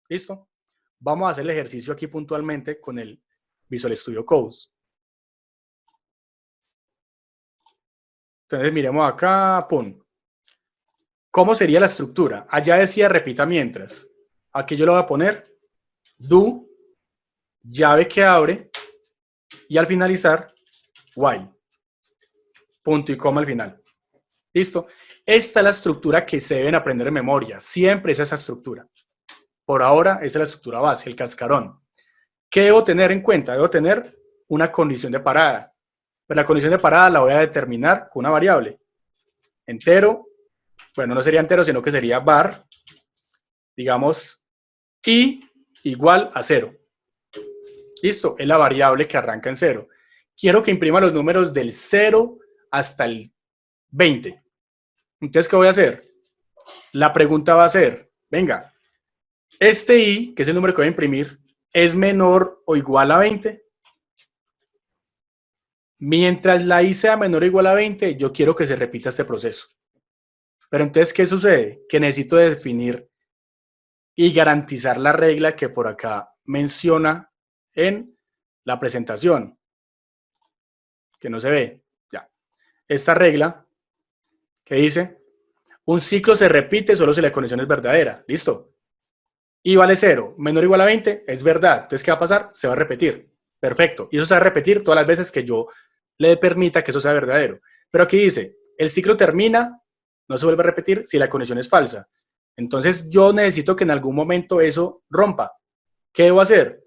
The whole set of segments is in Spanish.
¿Listo? Vamos a hacer el ejercicio aquí puntualmente con el Visual Studio Code. Entonces miremos acá, pum. ¿Cómo sería la estructura? Allá decía repita mientras. Aquí yo lo voy a poner do, llave que abre, y al finalizar, while. Punto y coma al final. ¿Listo? Esta es la estructura que se deben aprender en memoria. Siempre es esa estructura. Por ahora, esa es la estructura base, el cascarón. ¿Qué debo tener en cuenta? Debo tener una condición de parada. Pero la condición de parada la voy a determinar con una variable. Entero, bueno, no sería entero, sino que sería var, digamos, i igual a 0. Listo, es la variable que arranca en 0. Quiero que imprima los números del 0 hasta el 20. Entonces, ¿qué voy a hacer? La pregunta va a ser, venga, este i, que es el número que voy a imprimir, ¿es menor o igual a 20? Mientras la i sea menor o igual a 20, yo quiero que se repita este proceso. Pero entonces, ¿qué sucede? Que necesito definir y garantizar la regla que por acá menciona en la presentación, que no se ve. Ya. Esta regla que dice, un ciclo se repite solo si la condición es verdadera. ¿Listo? Y vale 0, menor o igual a 20, es verdad. Entonces, ¿qué va a pasar? Se va a repetir. Perfecto. Y eso se va a repetir todas las veces que yo le permita que eso sea verdadero. Pero aquí dice, el ciclo termina, no se vuelve a repetir si la condición es falsa. Entonces, yo necesito que en algún momento eso rompa. ¿Qué debo hacer?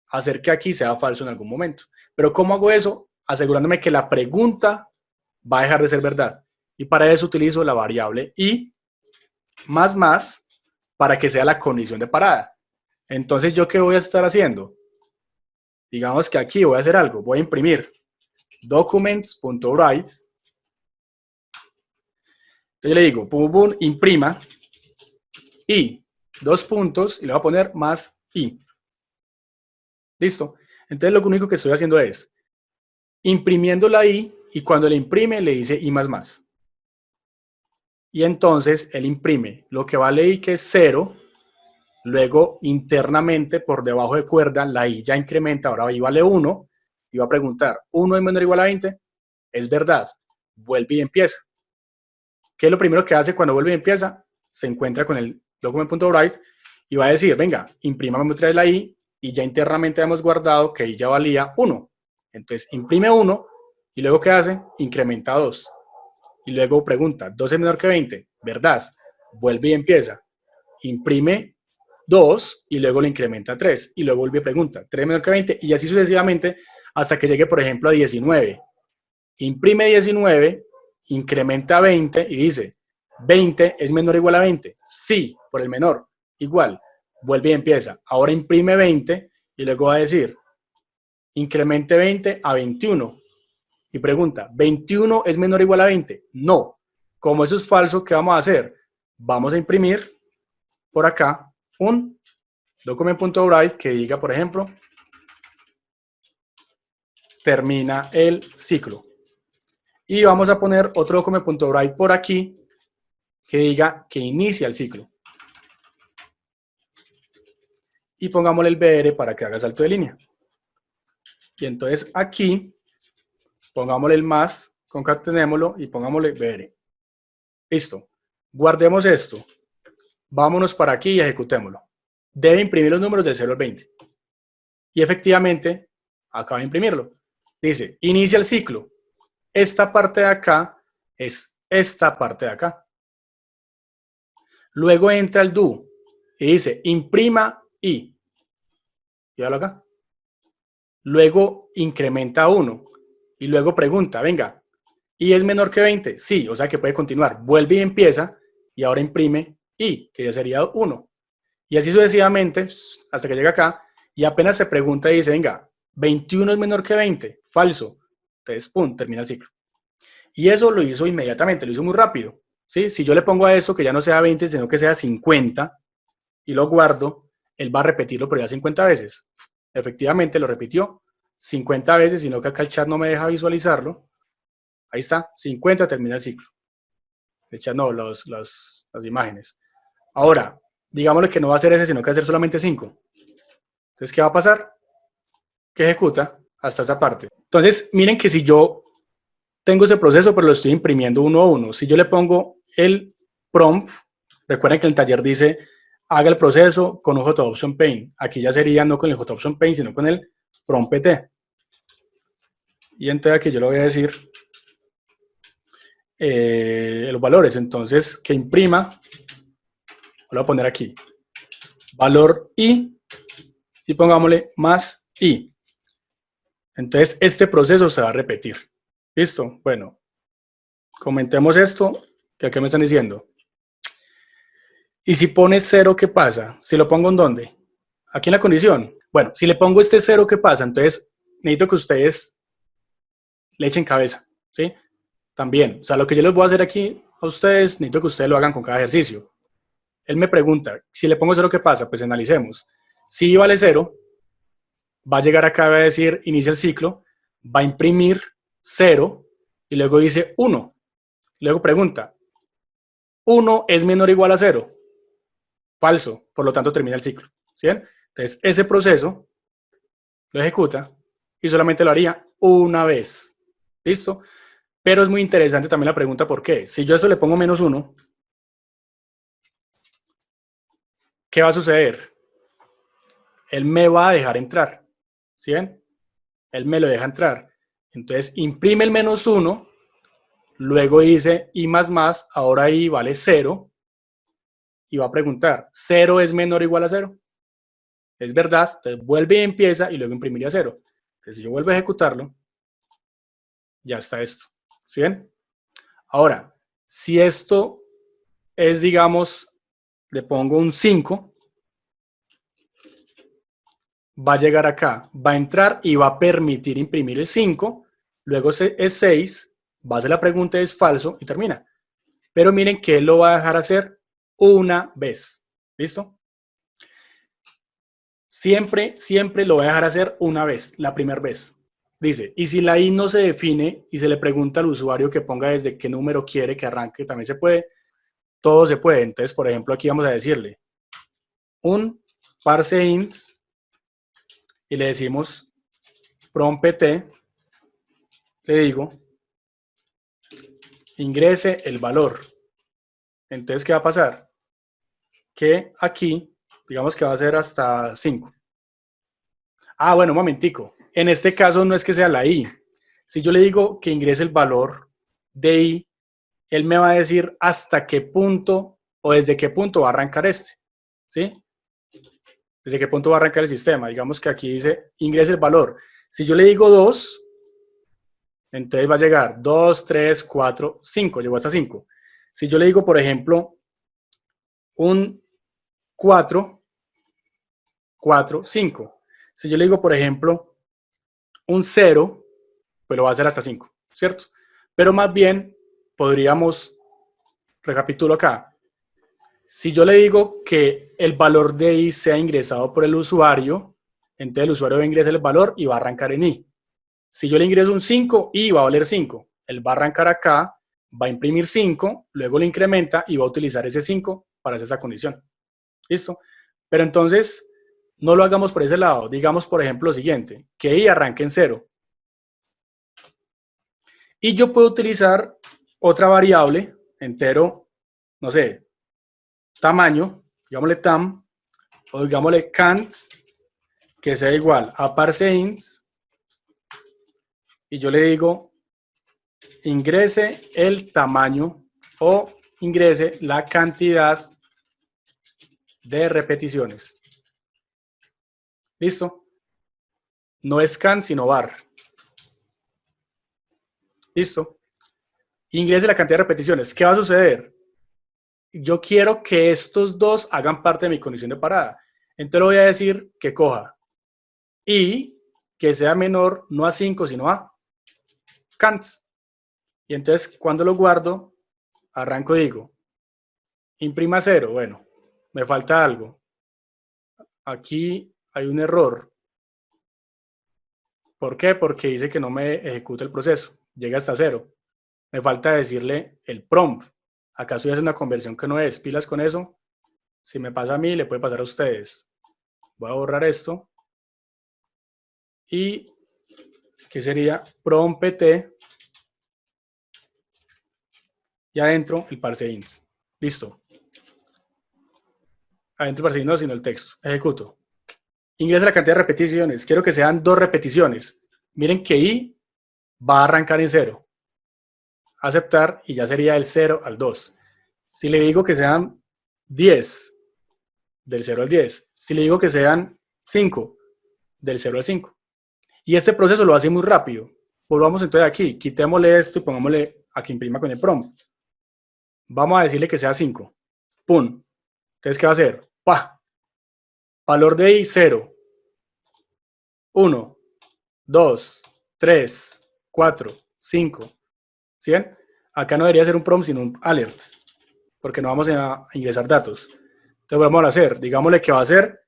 Hacer que aquí sea falso en algún momento. Pero ¿cómo hago eso? Asegurándome que la pregunta va a dejar de ser verdad. Y para eso utilizo la variable i más para que sea la condición de parada. Entonces, ¿yo qué voy a estar haciendo? Digamos que aquí voy a hacer algo. Voy a imprimir documents.write. Entonces le digo, pum, pum, imprima y dos puntos y le voy a poner más i. Listo. Entonces lo único que estoy haciendo es imprimiendo la i y cuando le imprime le dice i más. Y entonces él imprime lo que vale i, que es 0. Luego internamente por debajo de cuerda la i ya incrementa, ahora i vale 1 y va a preguntar, ¿1 es menor o igual a 20? Es verdad. Vuelve y empieza. ¿Qué es lo primero que hace cuando vuelve y empieza? Se encuentra con el document.write y va a decir, venga, imprímame otra vez la i y ya internamente hemos guardado que i ya valía 1. Entonces imprime 1 y luego ¿qué hace? Incrementa 2. Y luego pregunta, 2 es menor que 20, ¿verdad? Vuelve y empieza. Imprime 2 y luego le incrementa 3. Y luego vuelve y pregunta, 3 es menor que 20 y así sucesivamente hasta que llegue, por ejemplo, a 19. Imprime 19, incrementa 20 y dice, 20 es menor o igual a 20. Sí, por el menor. Igual, vuelve y empieza. Ahora imprime 20 y luego va a decir, incremente 20 a 21. Y pregunta, ¿21 es menor o igual a 20? No. Como eso es falso, ¿qué vamos a hacer? Vamos a imprimir por acá un document.write que diga, por ejemplo, termina el ciclo. Y vamos a poner otro document.write por aquí que diga que inicia el ciclo. Y pongámosle el BR para que haga salto de línea. Y entonces aquí, pongámosle el más, concatenémoslo y pongámosle BR. Listo. Guardemos esto. Vámonos para aquí y ejecutémoslo. Debe imprimir los números del 0 al 20. Y efectivamente, acaba de imprimirlo. Dice, inicia el ciclo. Esta parte de acá es esta parte de acá. Luego entra el do y dice, imprima i. Llévalo acá. Luego incrementa 1 y luego pregunta, venga, ¿i es menor que 20? Sí, o sea que puede continuar. Vuelve y empieza y ahora imprime i, que ya sería 1. Y así sucesivamente hasta que llega acá y apenas se pregunta y dice, venga, 21 es menor que 20. Falso. Entonces, pum, termina el ciclo. Y eso lo hizo inmediatamente, lo hizo muy rápido. ¿Sí? Si yo le pongo a esto que ya no sea 20, sino que sea 50 y lo guardo, él va a repetirlo pero ya 50 veces. Efectivamente lo repitió 50 veces, sino que acá el chat no me deja visualizarlo. Ahí está, 50 termina el ciclo. El chat no, las imágenes. Ahora, digámosle que no va a ser ese, sino que va a ser solamente 5. Entonces, ¿qué va a pasar? Que ejecuta hasta esa parte. Entonces, miren que si yo tengo ese proceso, pero lo estoy imprimiendo uno a uno, si yo le pongo el prompt, recuerden que el taller dice, haga el proceso con un JOption Paint. Aquí ya sería no con el JOption Paint, sino con el prompt PT. Y entonces aquí yo le voy a decir los valores. Entonces, que imprima, lo voy a poner aquí, valor I, y pongámosle más I. Entonces, este proceso se va a repetir. ¿Listo? Bueno, comentemos esto, que aquí me están diciendo. Y si pones 0, ¿qué pasa? Si lo pongo en ¿dónde? Aquí en la condición. Bueno, si le pongo este 0, ¿qué pasa? Entonces, necesito que ustedes le echen cabeza, ¿sí? También, o sea, lo que yo les voy a hacer aquí a ustedes, necesito que ustedes lo hagan con cada ejercicio. Él me pregunta, si le pongo 0, ¿qué pasa? Pues analicemos. Si I vale 0, va a llegar acá y va a decir, inicia el ciclo, va a imprimir 0, y luego dice 1. Luego pregunta, 1 es menor o igual a 0. Falso, por lo tanto termina el ciclo. ¿Sí? Entonces, ese proceso lo ejecuta y solamente lo haría una vez. ¿Listo? Pero es muy interesante también la pregunta ¿por qué? Si yo a eso le pongo -1, ¿qué va a suceder? Él me va a dejar entrar. ¿Sí ven? Él me lo deja entrar. Entonces, imprime el -1, luego dice I++, ahora I vale 0, y va a preguntar, ¿0 es menor o igual a 0? Es verdad, entonces vuelve y empieza y luego imprimiría 0. Entonces, si yo vuelvo a ejecutarlo, ya está esto. ¿Sí ven? Ahora, si esto es, digamos, le pongo un 5, va a llegar acá, va a entrar y va a permitir imprimir el 5, luego es 6, va a hacer la pregunta, es falso y termina. Pero miren que él lo va a dejar hacer una vez. ¿Listo? Siempre lo va a dejar hacer una vez, la primera vez. Dice, y si la I no se define y se le pregunta al usuario que ponga desde qué número quiere que arranque, también se puede, todo se puede. Entonces, por ejemplo, aquí vamos a decirle un parse int y le decimos prompt pt, le digo, ingrese el valor. Entonces, ¿qué va a pasar? Que aquí, digamos que va a ser hasta 5. Ah, bueno, un momentico. En este caso no es que sea la I. Si yo le digo que ingrese el valor de I, él me va a decir hasta qué punto o desde qué punto va a arrancar este. ¿Sí? Desde qué punto va a arrancar el sistema. Digamos que aquí dice ingrese el valor. Si yo le digo 2, entonces va a llegar 2, 3, 4, 5. Llegó hasta 5. Si yo le digo, por ejemplo, un 4, 4, 5. Si yo le digo, por ejemplo, un 0, pues lo va a hacer hasta 5, ¿cierto? Pero más bien podríamos, recapitulo acá, si yo le digo que el valor de I sea ingresado por el usuario, entonces el usuario va a ingresar el valor y va a arrancar en I. Si yo le ingreso un 5, I va a valer 5. Él va a arrancar acá, va a imprimir 5, luego lo incrementa y va a utilizar ese 5 para hacer esa condición. ¿Listo? Pero entonces, no lo hagamos por ese lado. Digamos, por ejemplo, lo siguiente, que I arranque en 0. Y yo puedo utilizar otra variable, entero, no sé, tamaño, digámosle tam, o digámosle cant, que sea igual a parseInts, y yo le digo, ingrese el tamaño o ingrese la cantidad de repeticiones. ¿Listo? No es cant, sino var. ¿Listo? Ingrese la cantidad de repeticiones. ¿Qué va a suceder? Yo quiero que estos dos hagan parte de mi condición de parada. Entonces le voy a decir que coja y que sea menor no a 5, sino a cant. Y entonces cuando lo guardo, arranco y digo, imprima 0. Bueno, me falta algo. Aquí hay un error. ¿Por qué? Porque dice que no me ejecuta el proceso. Llega hasta 0. Me falta decirle el prompt. Acá estoy haciendo una conversión que no es. Pilas con eso. Si me pasa a mí, le puede pasar a ustedes. Voy a borrar esto. Y, ¿qué sería? Prompt y adentro el parseInts. Listo. Adentro el parseInts no, sino el texto. Ejecuto. Ingresa la cantidad de repeticiones. Quiero que sean 2 repeticiones. Miren que I va a arrancar en 0. Aceptar y ya sería del 0 al 2. Si le digo que sean 10, del 0 al 10. Si le digo que sean 5, del 0 al 5. Y este proceso lo hace muy rápido. Volvamos entonces aquí, quitémosle esto y pongámosle a que imprima con el prompt. Vamos a decirle que sea 5. ¡Pum! Entonces, ¿qué va a hacer? ¡Pah! Valor de I, 0. 1, 2, 3, 4, 5. ¿Sí ven? Acá no debería ser un prompt, sino un alert, porque no vamos a ingresar datos. Entonces, vamos a hacer, digámosle que va a ser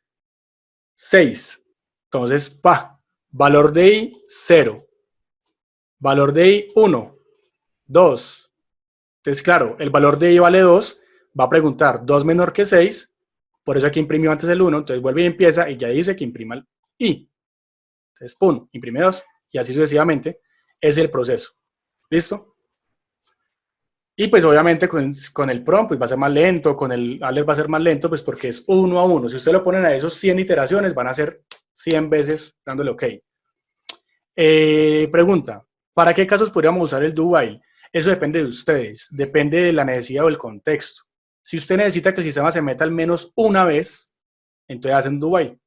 6. Entonces, ¡pah! Valor de I, 0. Valor de I, 1, 2. Entonces, claro, el valor de I vale 2. Va a preguntar 2 menor que 6. Por eso aquí imprimió antes el 1. Entonces vuelve y empieza y ya dice que imprima el I. Entonces, pum, imprime 2. Y así sucesivamente. Es el proceso. ¿Listo? Y pues obviamente con el prompt pues va a ser más lento, con el alert va a ser más lento, pues porque es 1 a 1. Si ustedes lo ponen a esos 100 iteraciones, van a ser 100 veces dándole OK. Pregunta, ¿para qué casos podríamos usar el do while? Eso depende de ustedes, depende de la necesidad o el contexto. Si usted necesita que el sistema se meta al menos una vez, entonces hacen do while.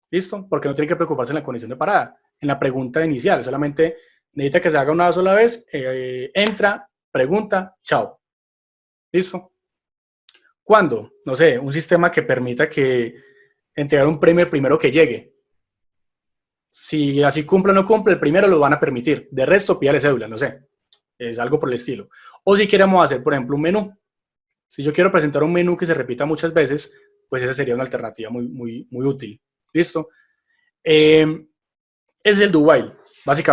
¿Listo? Porque no tiene que preocuparse en la condición de parada, en la pregunta inicial. Solamente necesita que se haga una sola vez, entra, pregunta, chao. ¿Listo? ¿Cuándo? No sé, un sistema que permita que entregar un premio el primero que llegue. Si así cumple o no cumple, el primero lo van a permitir. De resto, pídale cédula, no sé. Es algo por el estilo. O si queremos hacer, por ejemplo, un menú. Si yo quiero presentar un menú que se repita muchas veces, pues esa sería una alternativa muy útil. ¿Listo? Es el do while, básicamente.